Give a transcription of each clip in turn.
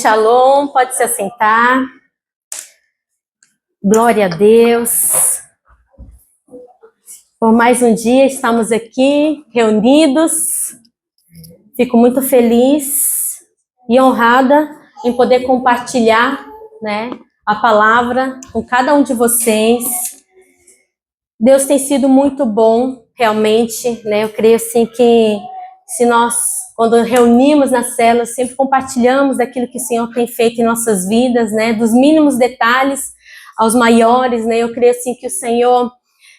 Shalom, pode se assentar. Glória a Deus. Por mais um dia estamos aqui reunidos. Fico muito feliz e honrada em poder compartilhar, a palavra com cada um de vocês. Deus tem sido muito bom, realmente, Eu creio assim que se nós, quando reunimos nas células, sempre compartilhamos daquilo que o Senhor tem feito em nossas vidas, dos mínimos detalhes aos maiores, Eu creio assim que o Senhor,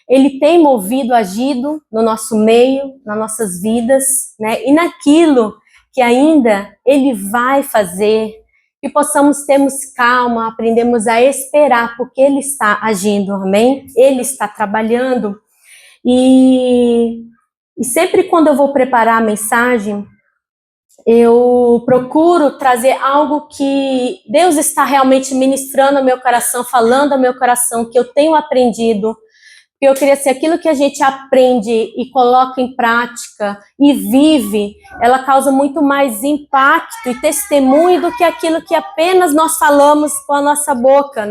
Ele tem movido, agido no nosso meio, nas nossas vidas, E naquilo que ainda Ele vai fazer, que possamos termos calma, aprendemos a esperar, porque Ele está agindo, amém? Ele está trabalhando. E sempre quando eu vou preparar a mensagem, eu procuro trazer algo que Deus está realmente ministrando ao meu coração, falando ao meu coração, que eu tenho aprendido. Eu queria ser aquilo que a gente aprende e coloca em prática e vive, ela causa muito mais impacto e testemunho do que aquilo que apenas nós falamos com a nossa boca,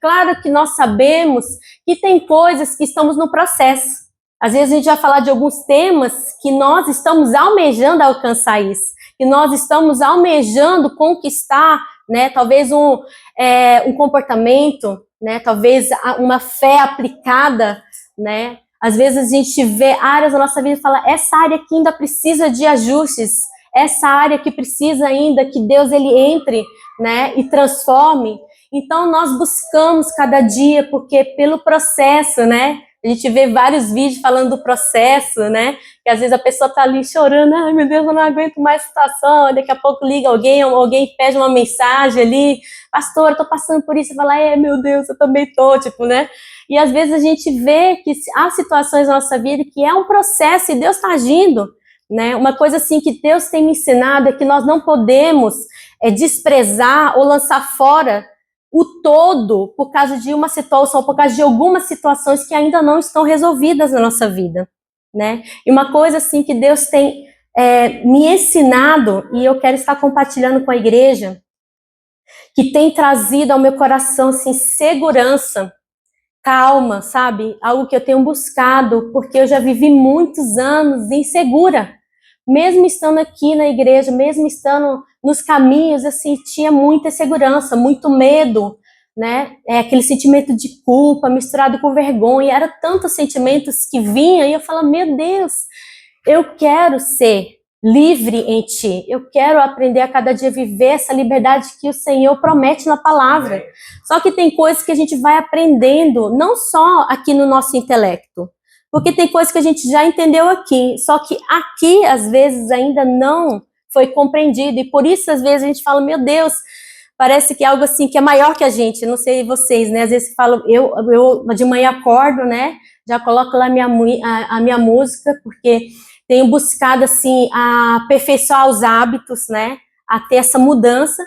Claro que nós sabemos que tem coisas que estamos no processo. Às vezes a gente vai falar de alguns temas que nós estamos almejando alcançar isso, que nós estamos almejando conquistar, Talvez um comportamento, talvez uma fé aplicada, Às vezes a gente vê áreas da nossa vida e fala, essa área aqui ainda precisa de ajustes, essa área que precisa ainda que Deus ele entre, e transforme. Então nós buscamos cada dia, porque pelo processo, A gente vê vários vídeos falando do processo, Que às vezes a pessoa tá ali chorando, ai meu Deus, eu não aguento mais a situação, daqui a pouco liga alguém pede uma mensagem ali, pastor, eu tô passando por isso, e fala, meu Deus, eu também tô, E às vezes a gente vê que há situações na nossa vida que é um processo e Deus está agindo, Uma coisa assim que Deus tem me ensinado é que nós não podemos desprezar ou lançar fora o todo por causa de uma situação, por causa de algumas situações que ainda não estão resolvidas na nossa vida, E uma coisa assim que Deus tem me ensinado, e eu quero estar compartilhando com a igreja, que tem trazido ao meu coração assim, segurança, calma, sabe? Algo que eu tenho buscado, porque eu já vivi muitos anos insegura. Mesmo estando aqui na igreja, mesmo estando nos caminhos, eu sentia muita insegurança, muito medo, Aquele sentimento de culpa misturado com vergonha. Eram tantos sentimentos que vinham e eu falava, meu Deus, eu quero ser livre em Ti. Eu quero aprender a cada dia viver essa liberdade que o Senhor promete na palavra. Só que tem coisas que a gente vai aprendendo, não só aqui no nosso intelecto, porque tem coisas que a gente já entendeu aqui, só que aqui, às vezes, ainda não foi compreendido, e por isso, às vezes, a gente fala, meu Deus, parece que é algo assim que é maior que a gente, não sei vocês, Às vezes falo, eu de manhã acordo, Já coloco lá a minha música, porque tenho buscado, assim, a aperfeiçoar os hábitos, A ter essa mudança.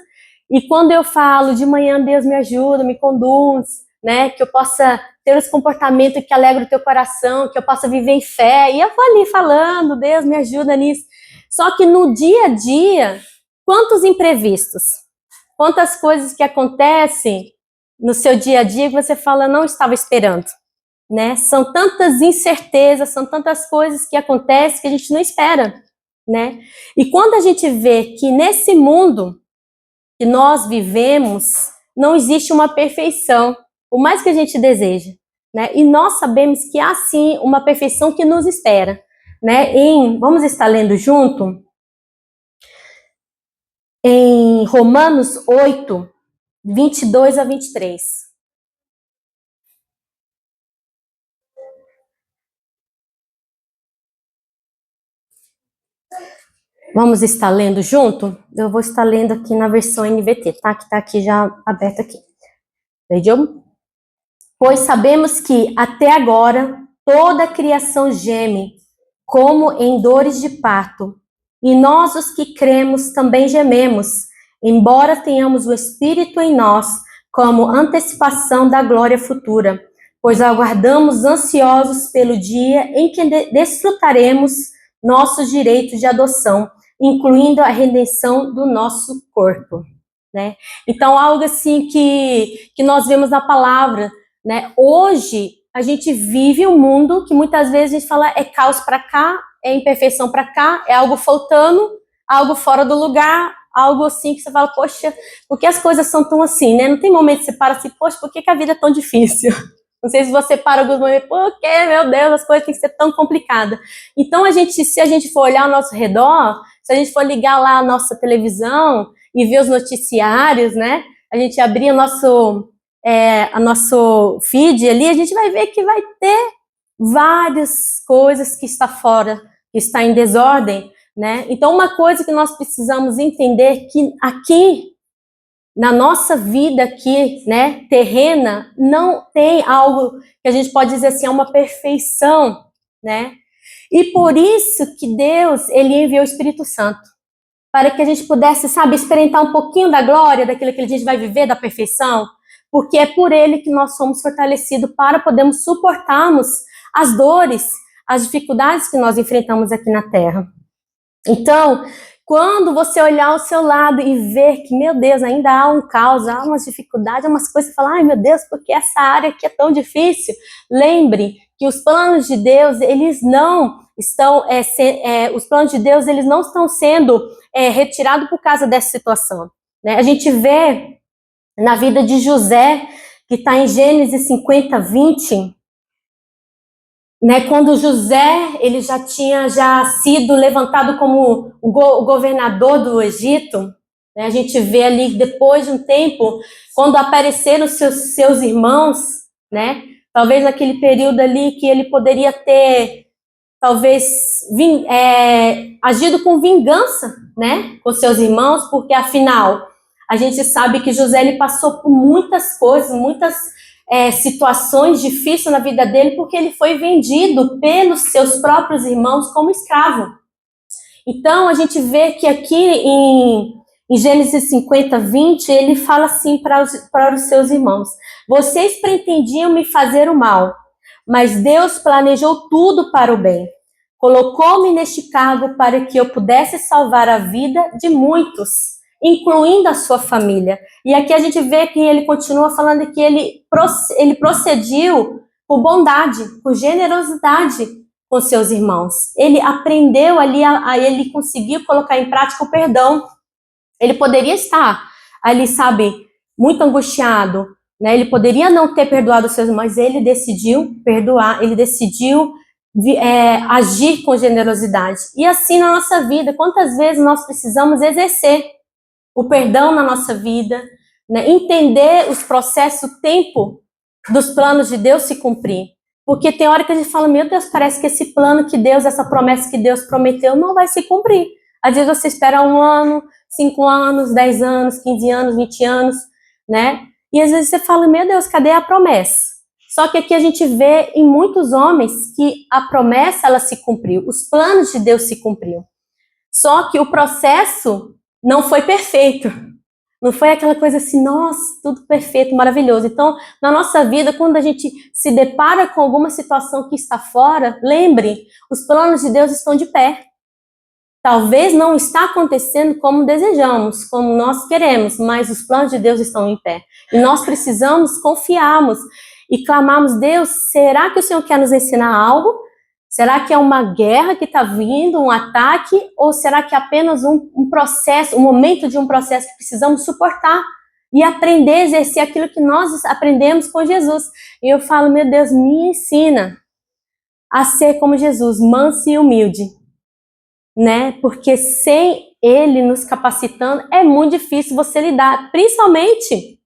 E quando eu falo de manhã, Deus me ajuda, me conduz, Que eu possa ter esse comportamento que alegra o teu coração, que eu possa viver em fé. E eu vou ali falando, Deus me ajuda nisso. Só que no dia a dia, quantos imprevistos, quantas coisas que acontecem no seu dia a dia que você fala, não estava esperando. São tantas incertezas, são tantas coisas que acontecem que a gente não espera, E quando a gente vê que nesse mundo que nós vivemos, não existe uma perfeição, por mais que a gente deseje, E nós sabemos que há sim uma perfeição que nos espera, Vamos estar lendo junto em Romanos 8, 22 a 23. Vamos estar lendo junto? Eu vou estar lendo aqui na versão NVT, tá? Que tá aqui já aberto aqui. Entendeu? Pois sabemos que até agora toda a criação geme, como em dores de parto. E nós, os que cremos, também gememos, embora tenhamos o Espírito em nós, como antecipação da glória futura. Pois aguardamos ansiosos pelo dia em que desfrutaremos nossos direitos de adoção, incluindo a redenção do nosso corpo. né? Então, algo assim que nós vemos na palavra, né? Hoje, a gente vive um mundo que muitas vezes a gente fala é caos para cá, é imperfeição para cá, é algo faltando, algo fora do lugar, algo assim que você fala, poxa, por que as coisas são tão assim, né? Não tem momento que você para assim, poxa, por que a vida é tão difícil? Não sei se você para alguns momentos, por que, meu Deus, as coisas têm que ser tão complicadas. Então, se a gente for olhar ao nosso redor, se a gente for ligar lá a nossa televisão e ver os noticiários, né? A gente abrir a nosso feed ali, a gente vai ver que vai ter várias coisas que está fora, que está em desordem, né? Então, uma coisa que nós precisamos entender que aqui na nossa vida aqui, né, terrena, não tem algo que a gente pode dizer assim, é uma perfeição, né? E por isso que Deus, ele enviou o Espírito Santo, para que a gente pudesse, sabe, experimentar um pouquinho da glória, daquilo que a gente vai viver, da perfeição, porque é por ele que nós somos fortalecidos para podermos suportarmos as dores, as dificuldades que nós enfrentamos aqui na Terra. Então, quando você olhar ao seu lado e ver que, meu Deus, ainda há um caos, há umas dificuldades, há umas coisas que falam, ai meu Deus, porque essa área aqui é tão difícil? Lembre que os planos de Deus, eles não estão, os planos de Deus, eles não estão sendo retirados por causa dessa situação, né? A gente vê na vida de José, que está em Gênesis 50, 20, né, quando José ele já tinha sido levantado como o governador do Egito, né, a gente vê ali depois de um tempo, quando apareceram seus irmãos, né, talvez naquele período ali que ele poderia ter, talvez, agido com vingança, né, com seus irmãos, porque afinal, a gente sabe que José ele passou por muitas coisas, muitas situações difíceis na vida dele, porque ele foi vendido pelos seus próprios irmãos como escravo. Então, a gente vê que aqui em Gênesis 50, 20, ele fala assim para os seus irmãos, vocês pretendiam me fazer o mal, mas Deus planejou tudo para o bem. Colocou-me neste cargo para que eu pudesse salvar a vida de muitos, incluindo a sua família. E aqui a gente vê que ele continua falando que ele procediu por bondade, por generosidade com seus irmãos. Ele aprendeu ali, ele conseguiu colocar em prática o perdão. Ele poderia estar ali, sabe, muito angustiado, né? Ele poderia não ter perdoado os seus irmãos, mas ele decidiu perdoar, ele decidiu agir com generosidade. E assim na nossa vida, quantas vezes nós precisamos exercer o perdão na nossa vida, né? Entender os processos, o tempo dos planos de Deus se cumprir. Porque tem hora que a gente fala, meu Deus, parece que esse plano que Deus, essa promessa que Deus prometeu não vai se cumprir. Às vezes você espera 1 ano, 5 anos, 10 anos, 15 anos, 20 anos, né? E às vezes você fala, meu Deus, cadê a promessa? Só que aqui a gente vê em muitos homens que a promessa, ela se cumpriu, os planos de Deus se cumpriram. Só que o processo não foi perfeito. Não foi aquela coisa assim, nossa, tudo perfeito, maravilhoso. Então, na nossa vida, quando a gente se depara com alguma situação que está fora, lembre, os planos de Deus estão de pé. Talvez não está acontecendo como desejamos, como nós queremos, mas os planos de Deus estão em pé. E nós precisamos confiarmos e clamarmos, Deus, será que o Senhor quer nos ensinar algo? Será que é uma guerra que está vindo, um ataque? Ou será que é apenas um processo, um momento de um processo que precisamos suportar e aprender a exercer aquilo que nós aprendemos com Jesus? E eu falo, meu Deus, me ensina a ser como Jesus, manso e humilde, né? Porque sem Ele nos capacitando, é muito difícil você lidar. Principalmente,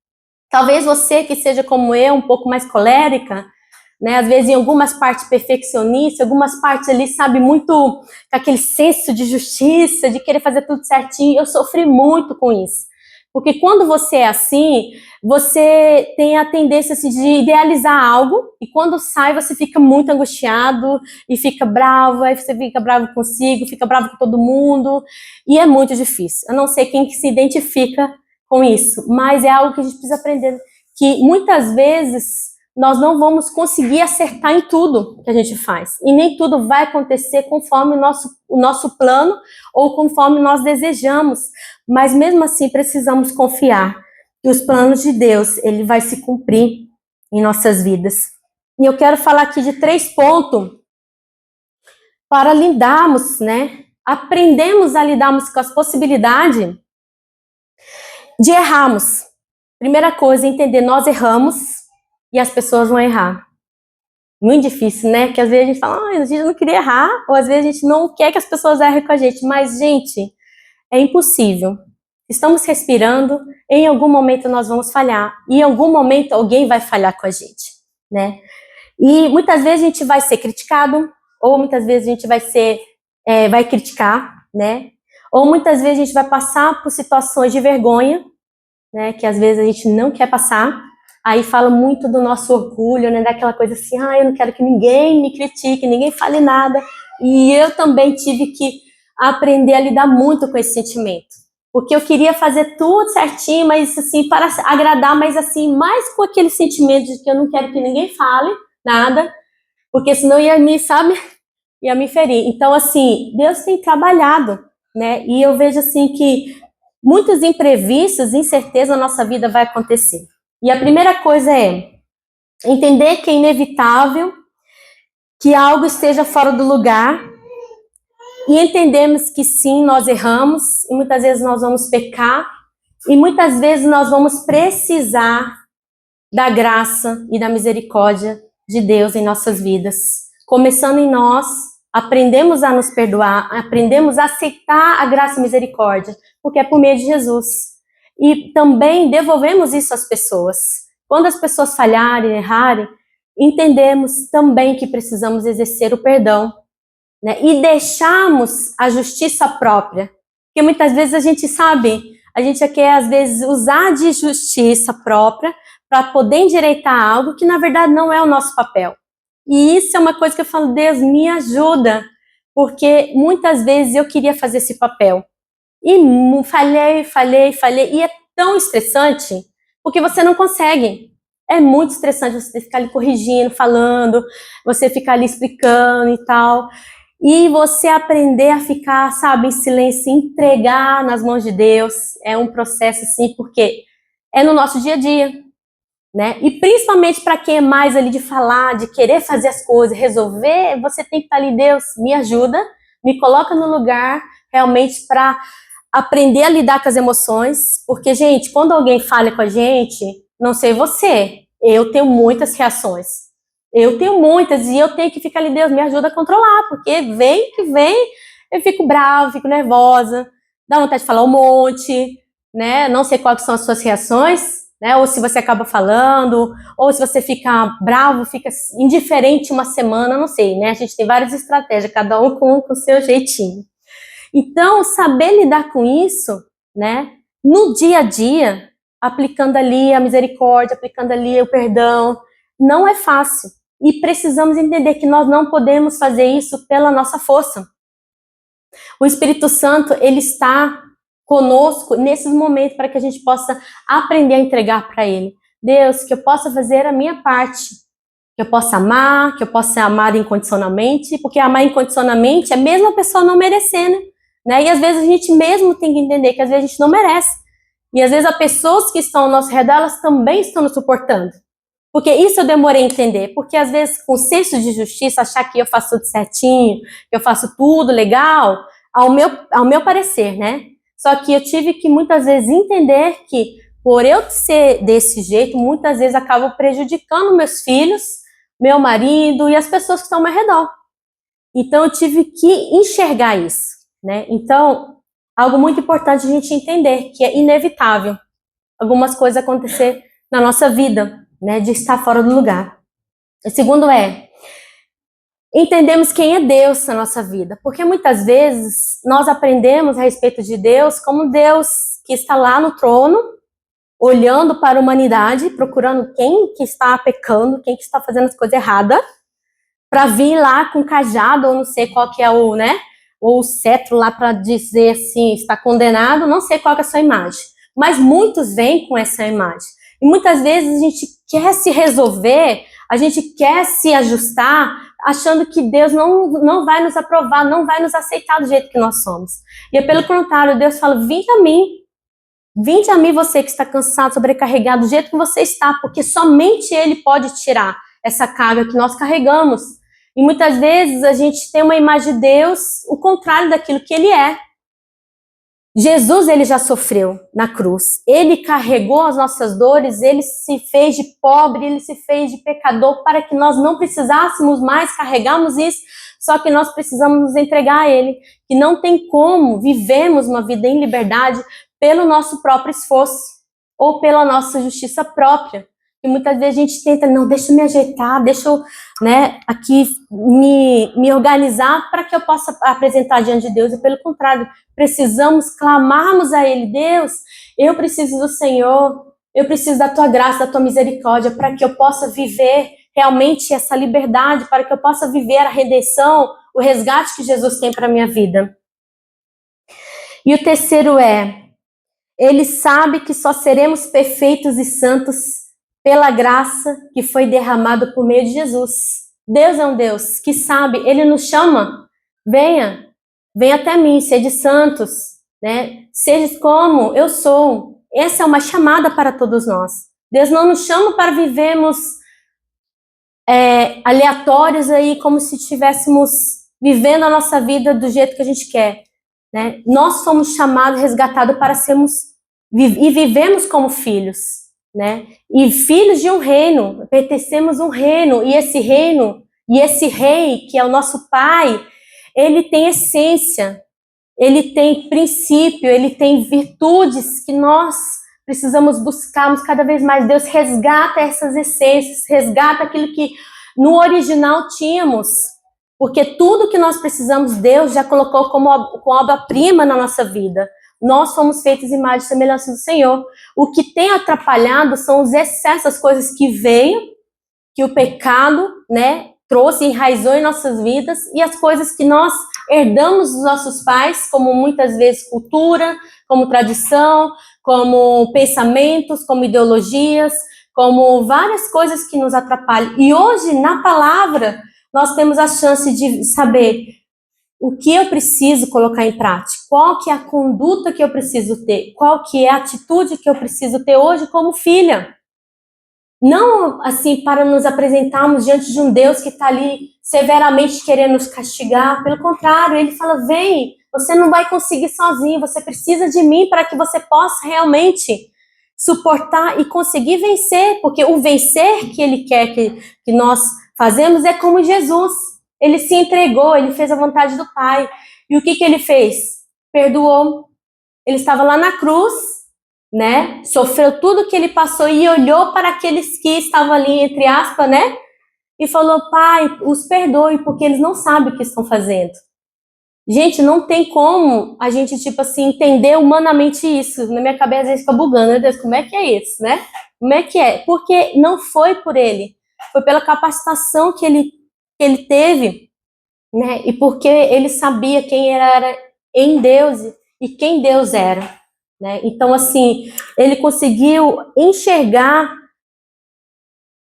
talvez você que seja como eu, um pouco mais colérica, né? Às vezes em algumas partes perfeccionista, algumas partes ali, sabe, muito com aquele senso de justiça, de querer fazer tudo certinho. Eu sofri muito com isso. Porque quando você é assim, você tem a tendência assim, de idealizar algo, e quando sai você fica muito angustiado, e fica bravo, aí você fica bravo consigo, fica bravo com todo mundo, e é muito difícil. Eu não sei quem que se identifica com isso, mas é algo que a gente precisa aprender, que muitas vezes nós não vamos conseguir acertar em tudo que a gente faz. E nem tudo vai acontecer conforme o nosso plano ou conforme nós desejamos. Mas mesmo assim, precisamos confiar que os planos de Deus, ele vai se cumprir em nossas vidas. E eu quero falar aqui de 3 pontos para lidarmos, né? Aprendemos a lidarmos com as possibilidades de errarmos. Primeira coisa, entender, nós erramos e as pessoas vão errar. Muito difícil, né? Que às vezes a gente fala, a gente não queria errar, ou às vezes a gente não quer que as pessoas errem com a gente. Mas, gente, é impossível. Estamos respirando, em algum momento nós vamos falhar. E em algum momento alguém vai falhar com a gente, né? E muitas vezes a gente vai ser criticado, ou muitas vezes a gente vai criticar, né? Ou muitas vezes a gente vai passar por situações de vergonha, né? Que às vezes a gente não quer passar. Aí fala muito do nosso orgulho, né? Daquela coisa assim, eu não quero que ninguém me critique, ninguém fale nada. E eu também tive que aprender a lidar muito com esse sentimento. Porque eu queria fazer tudo certinho, mas assim, para agradar, mas assim, mais com aquele sentimento de que eu não quero que ninguém fale nada, porque senão ia me ferir. Então, assim, Deus tem trabalhado, né? E eu vejo assim que muitos imprevistos, incerteza na nossa vida vai acontecer. E a primeira coisa é entender que é inevitável que algo esteja fora do lugar e entendemos que sim, nós erramos e muitas vezes nós vamos pecar e muitas vezes nós vamos precisar da graça e da misericórdia de Deus em nossas vidas. Começando em nós, aprendemos a nos perdoar, aprendemos a aceitar a graça e misericórdia, porque é por meio de Jesus. E também devolvemos isso às pessoas. Quando as pessoas falharem, errarem, entendemos também que precisamos exercer o perdão, né? E deixarmos a justiça própria. Porque muitas vezes a gente quer às vezes usar de justiça própria para poder endireitar algo que na verdade não é o nosso papel. E isso é uma coisa que eu falo, Deus, me ajuda, porque muitas vezes eu queria fazer esse papel. E falhei, e é tão estressante, porque você não consegue. É muito estressante você ficar ali corrigindo, falando, você ficar ali explicando e tal. E você aprender a ficar, sabe, em silêncio, entregar nas mãos de Deus. É um processo assim, porque é no nosso dia a dia, né? E principalmente para quem é mais ali de falar, de querer fazer as coisas, resolver, você tem que estar ali, Deus, me ajuda, me coloca no lugar realmente para aprender a lidar com as emoções, porque, gente, quando alguém falha com a gente, não sei você, eu tenho muitas reações. Eu tenho muitas e eu tenho que ficar ali, Deus, me ajuda a controlar, porque vem, eu fico brava, fico nervosa, dá vontade de falar um monte, né? Não sei quais são as suas reações, né? Ou se você acaba falando, ou se você fica bravo, fica indiferente uma semana, não sei, né? A gente tem várias estratégias, cada um com o seu jeitinho. Então, saber lidar com isso, né, no dia a dia, aplicando ali a misericórdia, aplicando ali o perdão, não é fácil. E precisamos entender que nós não podemos fazer isso pela nossa força. O Espírito Santo, ele está conosco nesses momentos para que a gente possa aprender a entregar para ele. Deus, que eu possa fazer a minha parte, que eu possa amar incondicionalmente, porque amar incondicionalmente é mesmo a pessoa não merecendo, né? E às vezes a gente mesmo tem que entender que às vezes a gente não merece. E às vezes as pessoas que estão ao nosso redor, elas também estão nos suportando. Porque isso eu demorei a entender. Porque às vezes com senso de justiça, achar que eu faço tudo certinho, que eu faço tudo legal, ao meu parecer, né? Só que eu tive que muitas vezes entender que por eu ser desse jeito, muitas vezes acabo prejudicando meus filhos, meu marido e as pessoas que estão ao meu redor. Então eu tive que enxergar isso, né? Então, algo muito importante a gente entender que é inevitável algumas coisas acontecer na nossa vida, né? De estar fora do lugar. O segundo entendemos quem é Deus na nossa vida, porque muitas vezes nós aprendemos a respeito de Deus como Deus que está lá no trono, olhando para a humanidade, procurando quem que está pecando, quem que está fazendo as coisas erradas, para vir lá com cajado, ou não sei qual que é o, né, ou o cetro lá para dizer assim, está condenado, não sei qual que é a sua imagem. Mas muitos vêm com essa imagem. E muitas vezes a gente quer se resolver, a gente quer se ajustar, achando que Deus não vai nos aprovar, não vai nos aceitar do jeito que nós somos. E é pelo contrário, Deus fala, vinde a mim você que está cansado, sobrecarregado, do jeito que você está, porque somente Ele pode tirar essa carga que nós carregamos. E muitas vezes a gente tem uma imagem de Deus, o contrário daquilo que Ele é. Jesus, ele já sofreu na cruz. Ele carregou as nossas dores, ele se fez de pobre, ele se fez de pecador para que nós não precisássemos mais carregarmos isso, só que nós precisamos nos entregar a ele. Que não tem como vivermos uma vida em liberdade pelo nosso próprio esforço ou pela nossa justiça própria. E muitas vezes a gente tenta, não, deixa eu me ajeitar, deixa eu, aqui me organizar para que eu possa apresentar diante de Deus. E pelo contrário, precisamos clamarmos a Ele, Deus, eu preciso do Senhor, eu preciso da Tua graça, da Tua misericórdia, para que eu possa viver realmente essa liberdade, para que eu possa viver a redenção, o resgate que Jesus tem para a minha vida. E o terceiro Ele sabe que só seremos perfeitos e santos pela graça que foi derramada por meio de Jesus. Deus é um Deus que sabe, Ele nos chama, venha até mim, sede santos, seja como eu sou. Essa é uma chamada para todos nós. Deus não nos chama para vivermos aleatórios aí, como se estivéssemos vivendo a nossa vida do jeito que a gente quer. Nós fomos chamados, resgatados para sermos, e vivemos como filhos. E filhos de um reino, pertencemos a um reino, e esse reino, e esse rei, que é o nosso Pai, ele tem essência, ele tem princípio, ele tem virtudes que nós precisamos buscarmos cada vez mais. Deus resgata essas essências, resgata aquilo que no original tínhamos, porque tudo que nós precisamos, Deus já colocou como obra-prima na nossa vida. Nós fomos feitos em imagem e semelhança do Senhor. O que tem atrapalhado são os excessos, as coisas que veio, que o pecado, trouxe, enraizou em nossas vidas, e as coisas que nós herdamos dos nossos pais, como muitas vezes cultura, como tradição, como pensamentos, como ideologias, como várias coisas que nos atrapalham. E hoje, na palavra, nós temos a chance de saber o que eu preciso colocar em prática, qual que é a conduta que eu preciso ter, qual que é a atitude que eu preciso ter hoje como filha. Não assim para nos apresentarmos diante de um Deus que está ali severamente querendo nos castigar. Pelo contrário, Ele fala, vem, você não vai conseguir sozinho, você precisa de mim para que você possa realmente suportar e conseguir vencer, porque o vencer que Ele quer que nós fazemos é como Jesus. Ele se entregou, ele fez a vontade do Pai. E o que Ele fez? Perdoou. Ele estava lá na cruz, sofreu tudo que ele passou e olhou para aqueles que estavam ali, entre aspas, e falou, Pai, os perdoe, porque eles não sabem o que estão fazendo. Gente, não tem como a gente, entender humanamente isso. Na minha cabeça, às vezes, fica bugando, meu Deus, como é que é isso, Como é que é? Porque não foi por ele, foi pela capacitação que ele teve, e porque ele sabia quem era em Deus e quem Deus era. Então, assim, ele conseguiu enxergar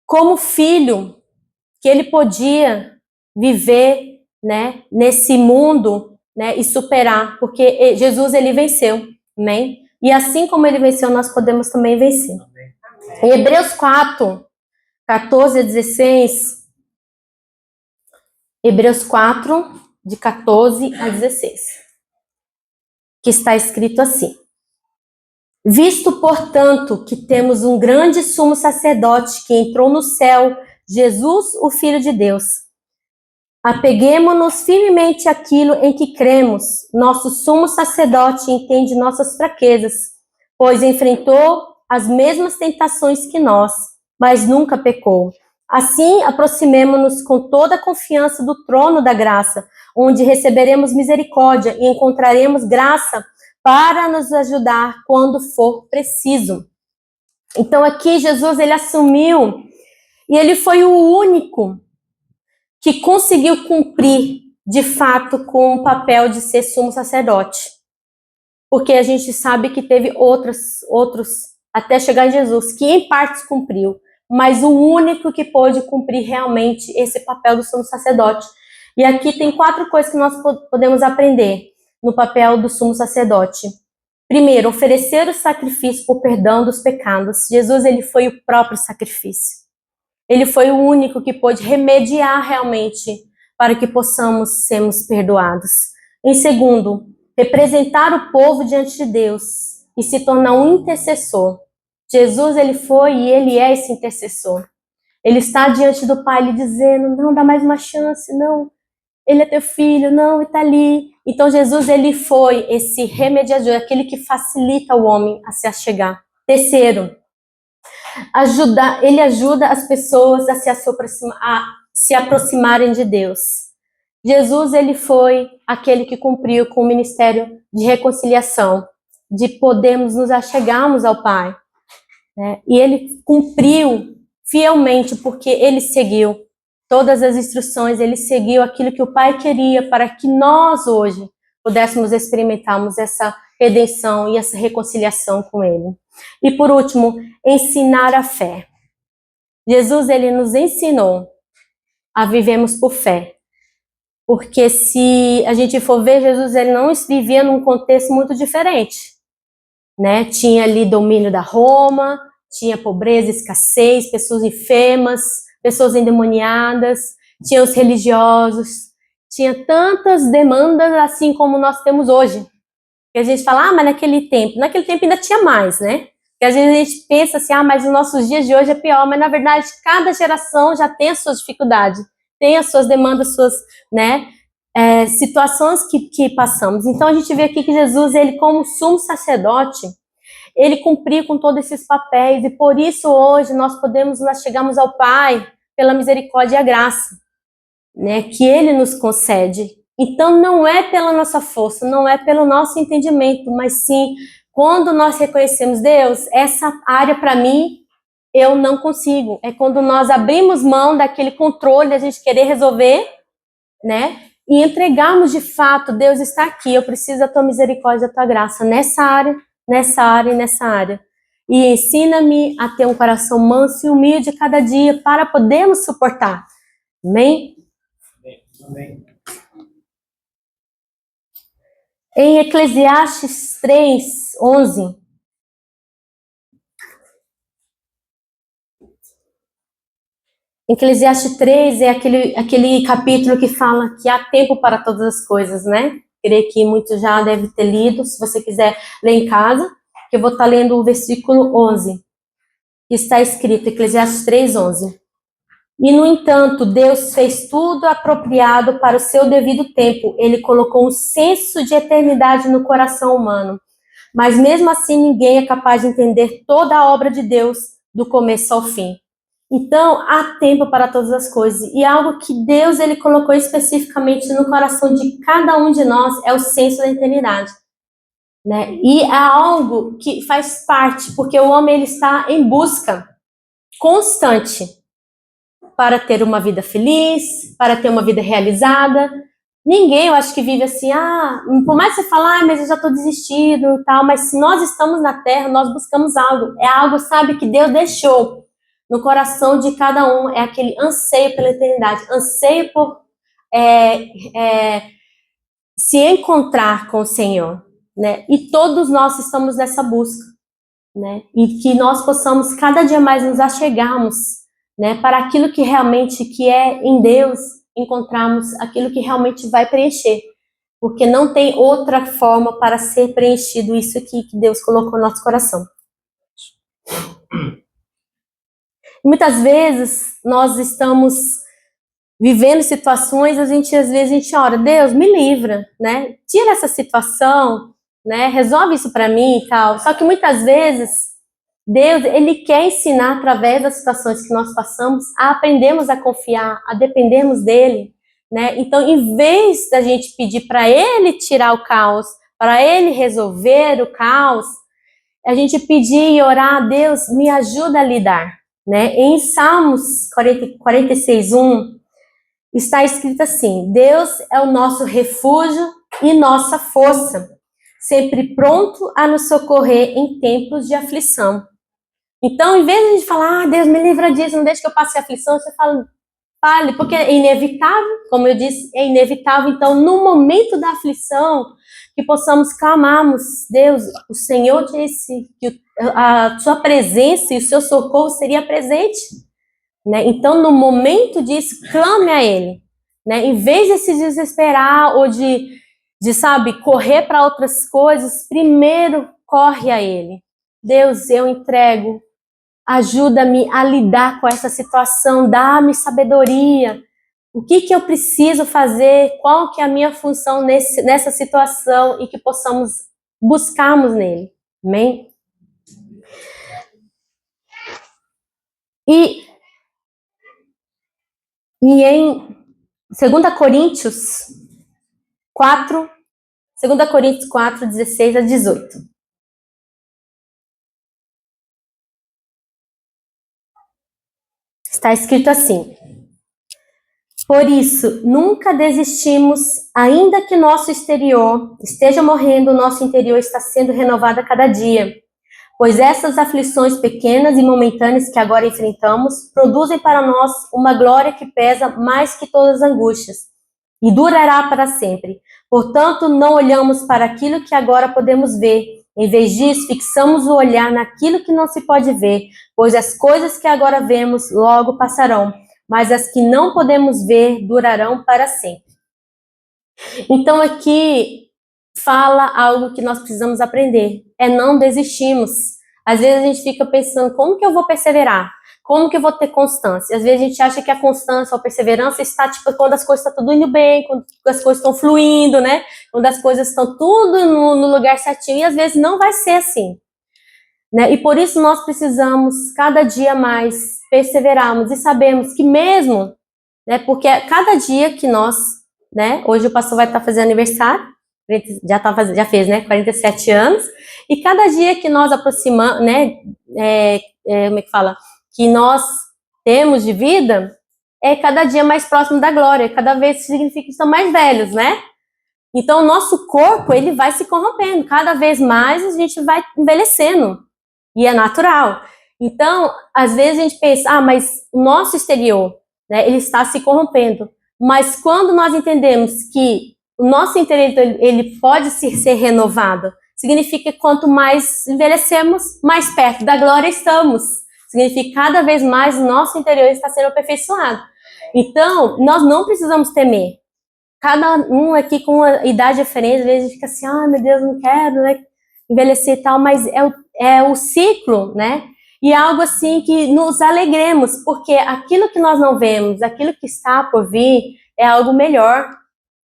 como filho que ele podia viver, nesse mundo, e superar, porque Jesus, ele venceu, amém? E assim como ele venceu, nós podemos também vencer. Em Hebreus 4, 14 a 16, Hebreus 4, de 14 a 16, que está escrito assim: visto, portanto, que temos um grande sumo sacerdote que entrou no céu, Jesus, o Filho de Deus, apeguemo-nos firmemente àquilo em que cremos. Nosso sumo sacerdote entende nossas fraquezas, pois enfrentou as mesmas tentações que nós, mas nunca pecou. Assim, aproximemo-nos com toda a confiança do trono da graça, onde receberemos misericórdia e encontraremos graça para nos ajudar quando for preciso. Então aqui Jesus, ele assumiu, e ele foi o único que conseguiu cumprir, de fato, com o papel de ser sumo sacerdote. Porque a gente sabe que teve outros até chegar em Jesus, que em partes cumpriu, mas o único que pôde cumprir realmente esse papel do sumo sacerdote. E aqui tem 4 coisas que nós podemos aprender no papel do sumo sacerdote. Primeiro, oferecer o sacrifício por perdão dos pecados. Jesus, ele foi o próprio sacrifício. Ele foi o único que pôde remediar realmente para que possamos sermos perdoados. Em segundo, representar o povo diante de Deus e se tornar um intercessor. Jesus, ele foi e ele é esse intercessor. Ele está diante do Pai, lhe dizendo, não, dá mais uma chance, não. Ele é teu filho, não, ele está ali. Então, Jesus, ele foi esse remediador, aquele que facilita o homem a se achegar. Terceiro, ele ajuda as pessoas a se aproximarem de Deus. Jesus, ele foi aquele que cumpriu com o ministério de reconciliação, de podermos nos achegarmos ao Pai. Né? E ele cumpriu fielmente, porque ele seguiu todas as instruções, ele seguiu aquilo que o Pai queria para que nós hoje pudéssemos experimentarmos essa redenção e essa reconciliação com ele. E por último, ensinar a fé. Jesus, ele nos ensinou a vivermos por fé. Porque se a gente for ver, Jesus, ele não vivia num contexto muito diferente. Né? Tinha ali domínio da Roma, tinha pobreza, escassez, pessoas enfermas, pessoas endemoniadas, tinha os religiosos, tinha tantas demandas assim como nós temos hoje. Que a gente fala, mas naquele tempo ainda tinha mais, né? Porque às vezes a gente pensa assim, mas os nossos dias de hoje é pior, mas na verdade cada geração já tem as suas dificuldades, tem as suas demandas, suas, né, situações que passamos. Então a gente vê aqui que Jesus, ele como sumo sacerdote, ele cumpriu com todos esses papéis, e por isso hoje nós chegamos ao Pai pela misericórdia e a graça, né, que ele nos concede. Então não é pela nossa força, não é pelo nosso entendimento, mas sim quando nós reconhecemos Deus, essa área para mim eu não consigo. É quando nós abrimos mão daquele controle, a gente querer resolver, né, e entregarmos de fato, Deus está aqui, eu preciso da tua misericórdia, da tua graça, nessa área e nessa área. E ensina-me a ter um coração manso e humilde cada dia para podermos suportar. Amém? Amém. Em Eclesiastes 3:11, Eclesiastes 3 é aquele capítulo que fala que há tempo para todas as coisas, né? Creio que muitos já devem ter lido, se você quiser ler em casa, que eu vou estar lendo o versículo 11, que está escrito, Eclesiastes 3:11. E, no entanto, Deus fez tudo apropriado para o seu devido tempo. Ele colocou um senso de eternidade no coração humano. Mas, mesmo assim, ninguém é capaz de entender toda a obra de Deus do começo ao fim. Então, há tempo para todas as coisas. E algo que Deus ele colocou especificamente no coração de cada um de nós é o senso da eternidade. Né? E é algo que faz parte, porque o homem ele está em busca constante para ter uma vida feliz, para ter uma vida realizada. Ninguém, eu acho que vive assim, por mais que você fale, mas eu já estou desistindo e tal, mas se nós estamos na Terra, nós buscamos algo. É algo, sabe, que Deus deixou no coração de cada um, é aquele anseio pela eternidade, anseio por se encontrar com o Senhor, né? E todos nós estamos nessa busca, né? E que nós possamos cada dia mais nos achegarmos, né? Para aquilo que realmente que é em Deus, encontrarmos aquilo que realmente vai preencher, porque não tem outra forma para ser preenchido isso aqui que Deus colocou no nosso coração. Muitas vezes nós estamos vivendo situações, às vezes a gente ora, Deus, me livra, né? Tira essa situação, né? Resolve isso para mim e tal. Só que muitas vezes Deus, ele quer ensinar através das situações que nós passamos a aprendermos a confiar, a dependermos dele, né? Então, em vez da gente pedir para ele tirar o caos, para ele resolver o caos, a gente pedir e orar, Deus, me ajuda a lidar, né? Em Salmos 46:1 está escrito assim: Deus é o nosso refúgio e nossa força, sempre pronto a nos socorrer em tempos de aflição. Então, em vez de a gente falar, Deus me livra disso, não deixe que eu passe aflição, você fala, fale, porque é inevitável, como eu disse, é inevitável. Então, no momento da aflição, que possamos clamarmos, Deus, o Senhor disse que a sua presença e o seu socorro seria presente, né? Então, no momento disso, clame a Ele, né? Em vez de se desesperar ou sabe, correr para outras coisas, primeiro corre a Ele. Deus, eu entrego, ajuda-me a lidar com essa situação, dá-me sabedoria. O que eu preciso fazer? Qual que é a minha função nessa situação e que possamos buscarmos nele. Amém? E em 2 Coríntios 4, 2 Coríntios 4, 16 a 18. Está escrito assim: por isso, nunca desistimos, ainda que nosso exterior esteja morrendo, nosso interior está sendo renovado a cada dia. Pois essas aflições pequenas e momentâneas que agora enfrentamos produzem para nós uma glória que pesa mais que todas as angústias e durará para sempre. Portanto, não olhamos para aquilo que agora podemos ver. Em vez disso, fixamos o olhar naquilo que não se pode ver, pois as coisas que agora vemos logo passarão, mas as que não podemos ver durarão para sempre. Então aqui fala algo que nós precisamos aprender, é não desistirmos. Às vezes a gente fica pensando, como que eu vou perseverar? Como que eu vou ter constância? Às vezes a gente acha que a constância ou a perseverança está, tipo, quando as coisas estão tudo indo bem, quando as coisas estão fluindo, né? Quando as coisas estão tudo no lugar certinho, e às vezes não vai ser assim, né? E por isso nós precisamos cada dia mais perseverarmos e sabemos que mesmo, né? Porque cada dia que nós, né? Hoje o pastor vai estar fazendo aniversário, já fez, né? 47 anos, e cada dia que nós aproximamos, né? Como é que fala? Que nós temos de vida, é cada dia mais próximo da glória, cada vez significa que estamos mais velhos, né? Então o nosso corpo, ele vai se corrompendo, cada vez mais a gente vai envelhecendo, e é natural. Então, às vezes a gente pensa, mas o nosso exterior, né, ele está se corrompendo. Mas quando nós entendemos que o nosso interior, ele pode ser renovado, significa que quanto mais envelhecemos, mais perto da glória estamos. Significa que cada vez mais o nosso interior está sendo aperfeiçoado. Então, nós não precisamos temer. Cada um aqui com uma idade diferente, às vezes a gente fica assim, meu Deus, não quero, né, envelhecer e tal, mas é o ciclo, né? E é algo assim que nos alegremos, porque aquilo que nós não vemos, aquilo que está por vir, é algo melhor.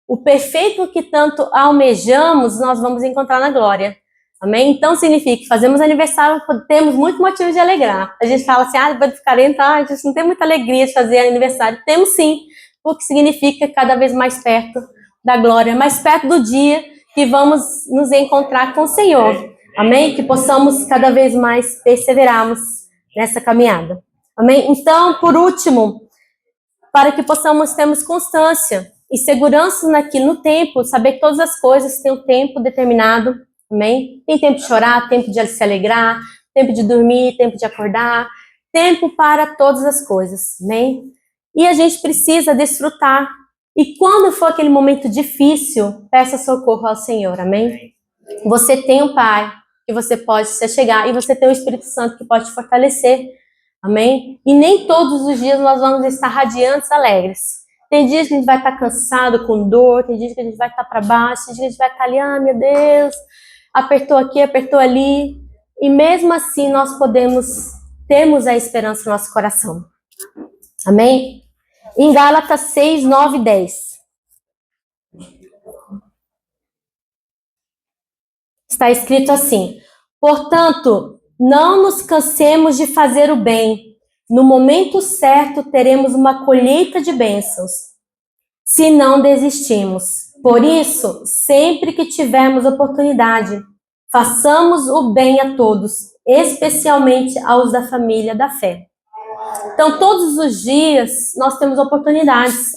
O perfeito que tanto almejamos, nós vamos encontrar na glória. Amém? Então significa que fazemos aniversário, temos muito motivo de alegrar. A gente fala assim, depois de 40 anos, a gente não tem muita alegria de fazer aniversário. Temos sim, porque significa cada vez mais perto da glória, mais perto do dia que vamos nos encontrar com o Senhor. Amém? Que possamos cada vez mais perseverarmos nessa caminhada. Amém? Então, por último, para que possamos termos constância e segurança no tempo, saber que todas as coisas têm um tempo determinado. Amém? Tem tempo de chorar, tempo de se alegrar, tempo de dormir, tempo de acordar, tempo para todas as coisas. Amém? E a gente precisa desfrutar. E quando for aquele momento difícil, peça socorro ao Senhor. Amém? Você tem um Pai que você pode se chegar e você tem o Espírito Santo que pode te fortalecer. Amém? E nem todos os dias nós vamos estar radiantes, alegres. Tem dias que a gente vai estar cansado, com dor, tem dias que a gente vai estar para baixo, tem dias que a gente vai estar ali, meu Deus, apertou aqui, apertou ali. E mesmo assim nós temos a esperança no nosso coração. Amém? Em Gálatas 6, 9 e 10. Está escrito assim: portanto, não nos cansemos de fazer o bem. No momento certo teremos uma colheita de bênçãos, se não desistimos. Por isso, sempre que tivermos oportunidade, façamos o bem a todos, especialmente aos da família da fé. Então, todos os dias nós temos oportunidades,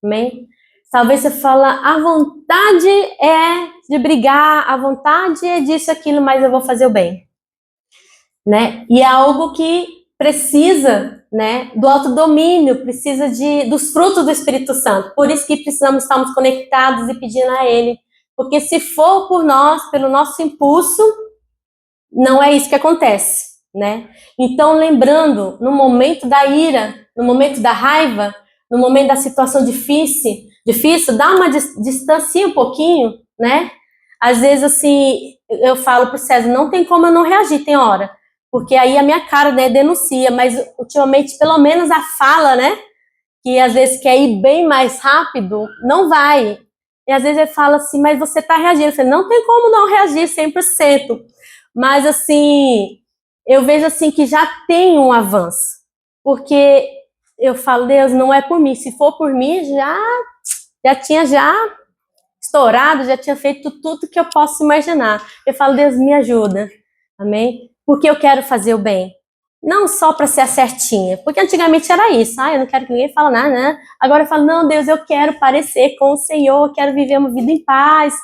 amém? Talvez você fala, a vontade é de brigar, a vontade é disso, aquilo, mas eu vou fazer o bem. né? E é algo que precisa, né, do autodomínio, precisa dos frutos do Espírito Santo. Por isso que precisamos estarmos conectados e pedindo a Ele. Porque se for por nós, pelo nosso impulso, não é isso que acontece, né? Então, lembrando, no momento da ira, no momento da raiva, no momento da situação difícil, dá uma distancia um pouquinho, né? Às vezes, assim, eu falo pro César, não tem como eu não reagir, tem hora. Porque aí a minha cara, né, denuncia, mas ultimamente, pelo menos a fala, né, que às vezes quer ir bem mais rápido, não vai. E às vezes ele fala assim, mas você tá reagindo. Eu falo, não tem como não reagir 100%. Mas, assim, eu vejo, assim, que já tem um avanço. Porque eu falo, Deus, não é por mim. Se for por mim, já tinha estourado, já tinha feito tudo que eu posso imaginar. Eu falo, Deus, me ajuda. Amém? Porque eu quero fazer o bem. Não só para ser a certinha, porque antigamente era isso. Eu não quero que ninguém fale nada, né? Agora eu falo, não, Deus, eu quero parecer com o Senhor, eu quero viver uma vida em paz.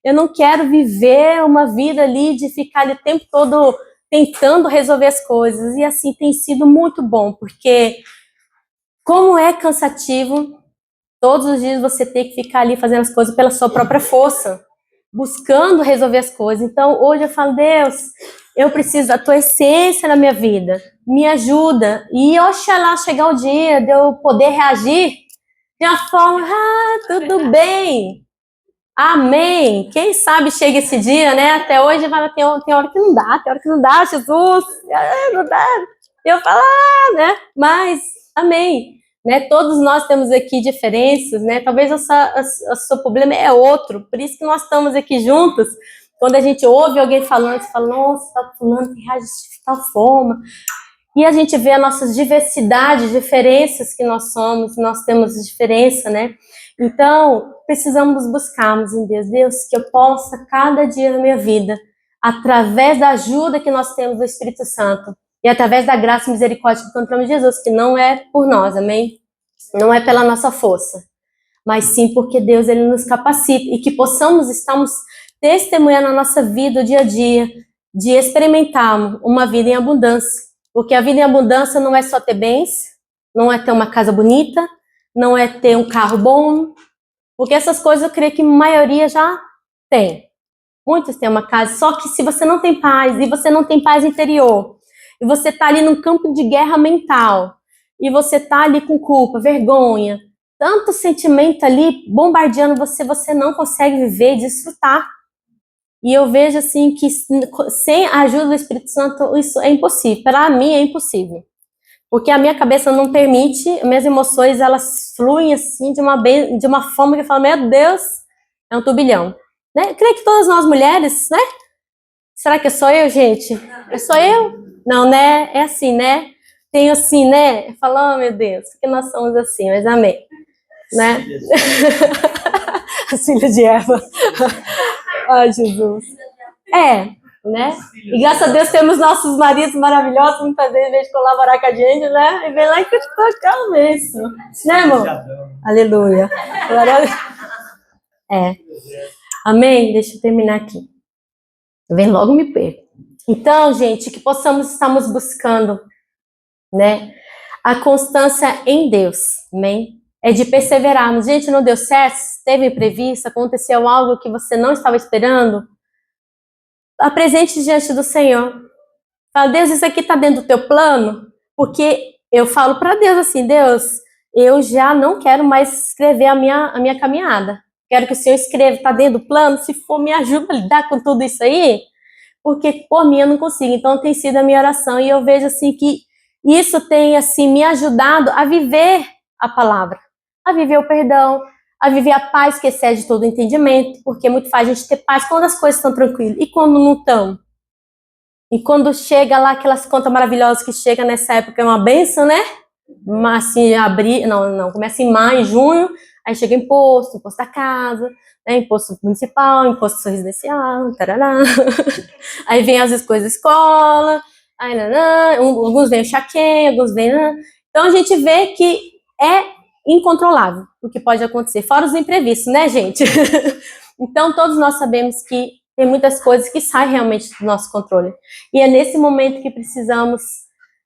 Eu não quero viver uma vida ali de ficar ali o tempo todo tentando resolver as coisas. E assim, tem sido muito bom, porque como é cansativo, todos os dias você tem que ficar ali fazendo as coisas pela sua própria força, buscando resolver as coisas. Então, hoje eu falo, Deus, eu preciso da tua essência na minha vida, me ajuda. E oxalá chegar o dia de eu poder reagir de uma forma, tudo bem, amém. Quem sabe chega esse dia, né? Até hoje tem hora que não dá, Jesus, não dá. Eu falo, né? Mas, amém. Né? Todos nós temos aqui diferenças, né? Talvez o seu problema é outro, por isso que nós estamos aqui juntos. Quando a gente ouve alguém falando, você fala, nossa, tá falando que reage de tal forma. E a gente vê as nossas diversidades, diferenças que nós somos, nós temos diferença, né? Então, precisamos buscarmos em Deus, Deus, que eu possa, cada dia da minha vida, através da ajuda que nós temos do Espírito Santo, e através da graça e misericórdia que encontramos em Jesus, que não é por nós, amém? Não é pela nossa força, mas sim porque Deus, Ele nos capacita, e que estamos testemunhando a nossa vida, o dia a dia, de experimentarmos uma vida em abundância. Porque a vida em abundância não é só ter bens, não é ter uma casa bonita, não é ter um carro bom, porque essas coisas eu creio que a maioria já tem. Muitos têm uma casa, só que se você não tem paz, e você não tem paz interior, e você está ali num campo de guerra mental, e você está ali com culpa, vergonha, tanto sentimento ali bombardeando você, você não consegue viver e desfrutar. E eu vejo assim que sem a ajuda do Espírito Santo isso é impossível. Para mim é impossível. Porque a minha cabeça não permite, minhas emoções elas fluem assim de uma forma que eu falo, meu Deus, é um turbilhão. Né? Eu creio que todas nós mulheres, né? Será que é só eu, gente? É só eu? Não, né? É assim, né? Tenho assim, né? Falando, oh, meu Deus, que nós somos assim, mas amém. Né? As filhas de Eva. Ai, Jesus. Né? E graças a Deus temos nossos maridos maravilhosos, muitas vezes, em vez de colaborar com a gente, né? E vem lá e criticar isso. Né, amor? Aleluia. Amém? Deixa eu terminar aqui. Vem logo, me perco. Então, gente, que estamos buscando, né? A constância em Deus, amém? É de perseverarmos. Gente, não deu certo, teve imprevisto, aconteceu algo que você não estava esperando. Apresente diante do Senhor. Fala, Deus, isso aqui está dentro do teu plano? Porque eu falo para Deus assim, Deus, eu já não quero mais escrever a minha caminhada. Quero que o Senhor escreva, está dentro do plano? Se for, me ajuda a lidar com tudo isso aí. Porque por mim eu não consigo. Então tem sido a minha oração. E eu vejo assim que isso tem assim me ajudado a viver a palavra. A viver o perdão, a viver a paz que excede todo entendimento, porque é muito fácil a gente ter paz quando as coisas estão tranquilas e quando não estão. E quando chega lá aquelas contas maravilhosas que chega nessa época é uma benção, né? Mas assim, começa em maio, junho, aí chega imposto da casa, né? Imposto municipal, imposto residencial, tarará. Aí vem as coisas da escola, aí alguns vêm chaqueia, alguns vêm. Então a gente vê que é incontrolável o que pode acontecer, fora os imprevistos, né, gente? Então todos nós sabemos que Tem muitas coisas que saem realmente do nosso controle. E é nesse momento que precisamos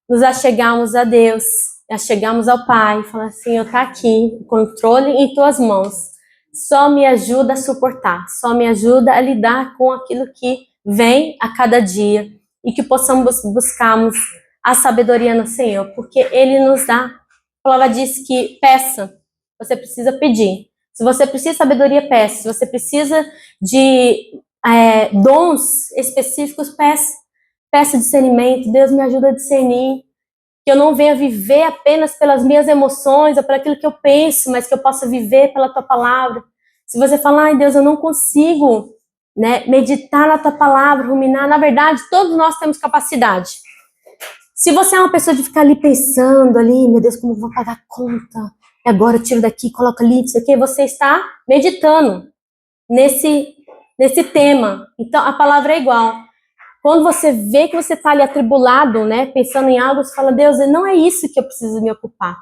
nos achegarmos a Deus, achegarmos ao Pai, e falar assim, eu tá aqui, o controle em tuas mãos. Só me ajuda a suportar, só me ajuda a lidar com aquilo que vem a cada dia e que possamos buscarmos a sabedoria no Senhor, porque Ele nos dá. A palavra diz que peça, você precisa pedir. Se você precisa de sabedoria, peça. Se você precisa de dons específicos, peça. Peça discernimento, Deus me ajuda a discernir. Que eu não venha viver apenas pelas minhas emoções ou por aquilo que eu penso, mas que eu possa viver pela tua palavra. Se você falar, ai Deus, eu não consigo, né, meditar na tua palavra, ruminar, na verdade, todos nós temos capacidade. Se você é uma pessoa de ficar ali pensando, ali, meu Deus, como eu vou pagar a conta? E agora eu tiro daqui, coloco ali, isso aqui, você está meditando nesse tema. Então, a palavra é igual. Quando você vê que você está ali atribulado, né, pensando em algo, você fala, Deus, não é isso que eu preciso me ocupar.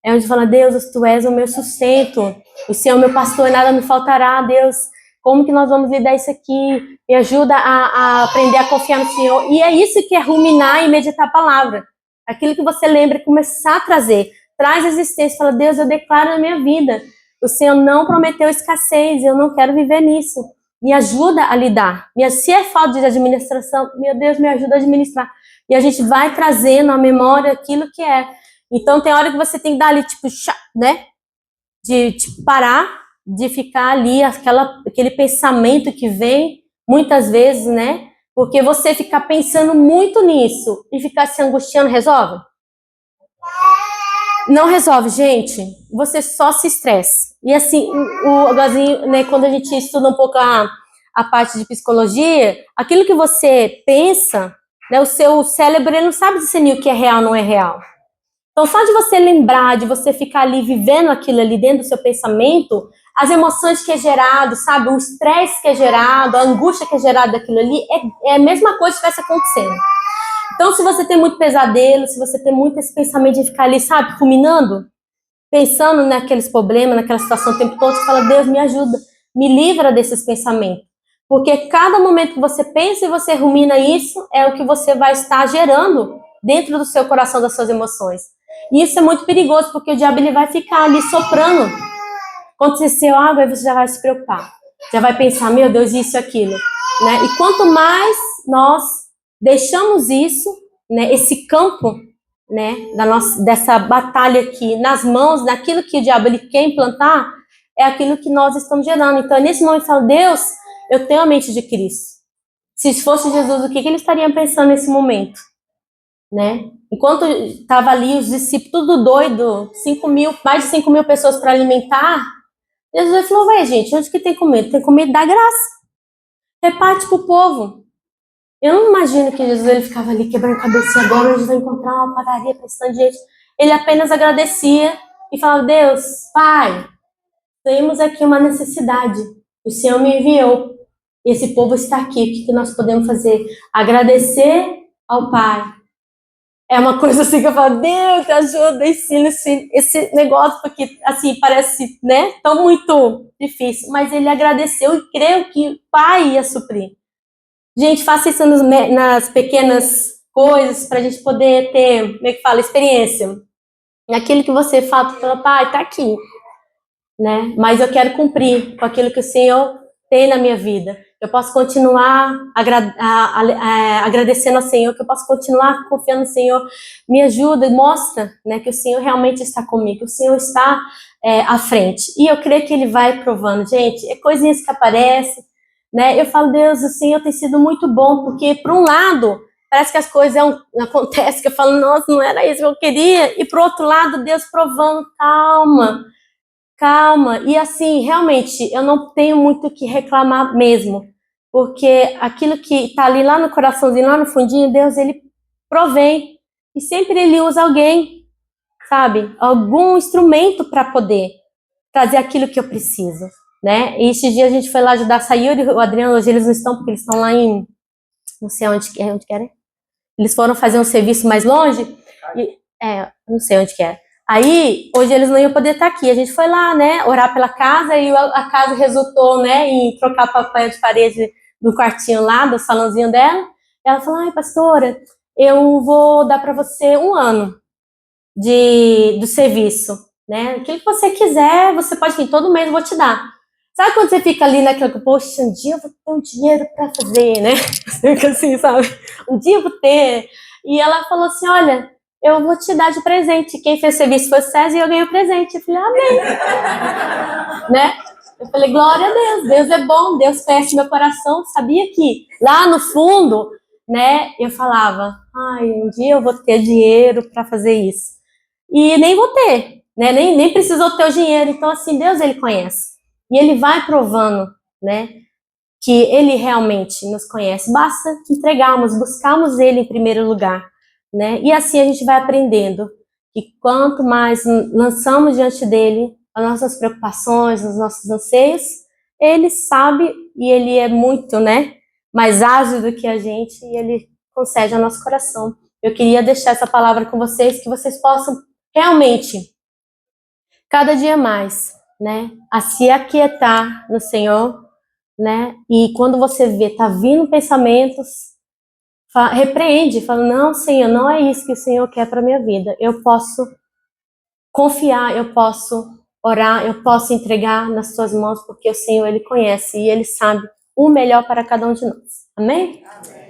É onde fala, Deus, tu és o meu sustento, o Senhor é o meu pastor, nada me faltará, Deus, como que nós vamos lidar isso aqui? Me ajuda a aprender a confiar no Senhor. E é isso que é ruminar e meditar a palavra. Aquilo que você lembra, começar a trazer. Traz existência, fala, Deus, eu declaro na minha vida, o Senhor não prometeu escassez, eu não quero viver nisso. Me ajuda a lidar. Se é falta de administração, meu Deus, me ajuda a administrar. E a gente vai trazendo à memória aquilo que é. Então, tem hora que você tem que dar ali, tipo, né? De tipo, parar, de ficar ali, aquele pensamento que vem, muitas vezes, né? Porque você ficar pensando muito nisso e ficar se angustiando, resolve? Não resolve, gente. Você só se estressa. E assim, né, quando a gente estuda um pouco a parte de psicologia, aquilo que você pensa, né, o seu cérebro ele não sabe discernir o que é real ou não é real. Então, só de você lembrar, de você ficar ali vivendo aquilo ali dentro do seu pensamento, as emoções que é gerado, sabe, o estresse que é gerado, a angústia que é gerada daquilo ali, é a mesma coisa que estivesse acontecendo. Então, se você tem muito pesadelo, se você tem muito esse pensamento de ficar ali, sabe, ruminando, pensando naqueles problemas, naquela situação o tempo todo, você fala, Deus, me ajuda, me livra desses pensamentos. Porque cada momento que você pensa e você rumina isso, é o que você vai estar gerando dentro do seu coração, das suas emoções. E isso é muito perigoso, porque o diabo ele vai ficar ali soprando. Quando você se água, aí você já vai se preocupar. Já vai pensar, meu Deus, isso e aquilo. Né? E quanto mais nós deixamos isso, né, esse campo, né, dessa batalha aqui nas mãos, naquilo que o diabo ele quer implantar, é aquilo que nós estamos gerando. Então, nesse momento, eu falo, Deus, eu tenho a mente de Cristo. Se fosse Jesus, o que ele estaria pensando nesse momento? Né? Enquanto estava ali os discípulos tudo doido, mais de 5 mil pessoas para alimentar, Jesus falou, vai gente, onde que tem comida? Tem comida da graça. Reparte para o povo. Eu não imagino que Jesus ele ficava ali quebrando a cabeça, agora a gente vai encontrar uma padaria para esse tanto de gente. Ele apenas agradecia e falava, Deus, Pai, temos aqui uma necessidade. O Senhor me enviou. Esse povo está aqui. O que nós podemos fazer? Agradecer ao Pai. É uma coisa assim que eu falo, Deus, ajuda, ensina esse negócio, porque assim, parece, né, tão muito difícil. Mas ele agradeceu e creu que o Pai ia suprir. Gente, faça isso nas pequenas coisas para a gente poder ter, como é que fala, experiência. Naquilo que você fala, Pai, tá aqui, né? Mas eu quero cumprir com aquilo que o Senhor tem na minha vida. Eu posso continuar agradecendo ao Senhor, que eu posso continuar confiando no Senhor. Me ajuda e mostra, né, que o Senhor realmente está comigo, que o Senhor está à frente. E eu creio que Ele vai provando. Gente, é coisinhas que aparecem, né? Eu falo, Deus, o Senhor tem sido muito bom, porque, por um lado, parece que as coisas acontecem, que eu falo, nossa, não era isso que eu queria. E, por outro lado, Deus provando, calma. E, assim, realmente, eu não tenho muito o que reclamar mesmo, porque aquilo que está ali lá no coraçãozinho, lá no fundinho, Deus, Ele provém. E sempre Ele usa alguém, sabe? Algum instrumento para poder trazer aquilo que eu preciso. Né? E esses dias a gente foi lá ajudar a Sayuri e o Adriano, hoje eles não estão, porque eles estão lá em, não sei onde que é. Eles foram fazer um serviço mais longe, não sei onde que é. Aí, hoje eles não iam poder estar aqui, a gente foi lá, né, orar pela casa, e a casa resultou, né, em trocar papel de parede do quartinho lá, do salãozinho dela. Ela falou, ai, pastora, eu vou dar para você 1 ano do serviço, né? Aquilo que você quiser, você pode vir, todo mês eu vou te dar. Sabe quando você fica ali naquela, poxa, um dia eu vou ter um dinheiro para fazer, né? Fica assim, sabe? Um dia eu vou ter. E ela falou assim, olha, eu vou te dar de presente. Quem fez serviço foi o César e eu ganhei o presente. Eu falei, amém. Né? Eu falei, glória a Deus, Deus é bom, Deus conhece meu coração. Sabia que lá no fundo, né, eu falava, ai, um dia eu vou ter dinheiro para fazer isso. E nem vou ter, né? Nem precisou ter o dinheiro. Então, assim, Deus, ele conhece. E ele vai provando, né, que ele realmente nos conhece. Basta entregarmos, buscarmos ele em primeiro lugar, né? E assim a gente vai aprendendo que quanto mais lançamos diante dele as nossas preocupações, os nossos anseios, ele sabe e ele é muito, né, mais ágil do que a gente e ele concede ao nosso coração. Eu queria deixar essa palavra com vocês, que vocês possam realmente, cada dia mais, né, a se aquietar no Senhor, né, e quando você vê, tá vindo pensamentos, repreende, fala, não, Senhor, não é isso que o Senhor quer para minha vida, eu posso confiar, eu posso orar, eu posso entregar nas suas mãos, porque o Senhor, ele conhece e ele sabe o melhor para cada um de nós, amém? Amém.